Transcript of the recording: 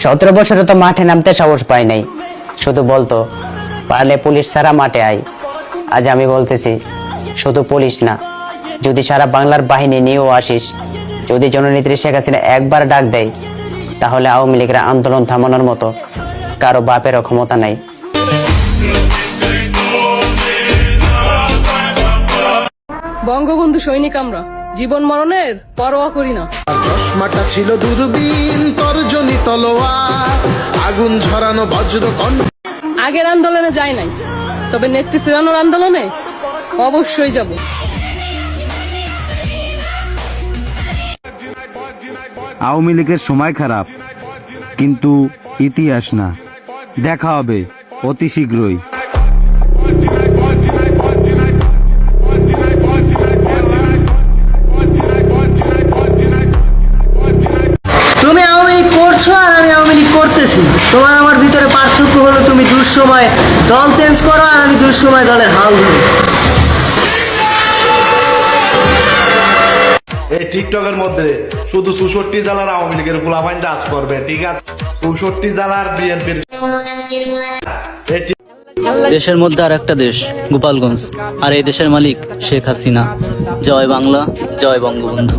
17 বছরে তো মাঠে নামতে সাহস পাই নাই, শুধু বলতো পারলে পুলিশ ছাড়া মাঠে আয়। আজ আমি বলতেছি, শুধু পুলিশ না, যদি সারা বাংলার বাহিনী নিয়েও আসিস, যদি জননেত্রী শেখ হাসিনা একবার ডাক দেয়, তাহলে আওয়ামী লীগের আন্দোলন থামানোর মতো কারো বাপেরও ক্ষমতা নাই। বঙ্গবন্ধু সৈনিক আমরা, জীবন মরণের পরোয়া করি না। চশমাটা ছিল দূরবীন, তর্জনী তলোয়ার, আগুন ঝরানো বজ্রকণ্ঠ। আগের আন্দোলনে যাই নাই, তবে নেত্রী ফেরানোর আন্দোলনে অবশ্যই যাব। আওয়ামী লীগের সময় খারাপ, কিন্তু ইতিহাস না। দেখা হবে অতি শীঘ্রই। তুমি আওয়ামী লীগ করছো আর আমি আওয়ামী লীগ করতেছি। তোমার আমার ভিতরে পার্থক্য হলো তুমি দুঃসময় দল চেঞ্জ করো আর আমি দুঃসময় দলের হাল ধরি। এই টিকটকের মধ্যে শুধু 64 জেলার আওয়ামী লীগের গোলাবাইন রাজ করবে, ঠিক আছে? 64 জেলার বিএনপির। দেশের মধ্যে আর একটা দেশ গোপালগঞ্জ, আর এই দেশের মালিক শেখ হাসিনা। জয় বাংলা, জয় বঙ্গবন্ধু।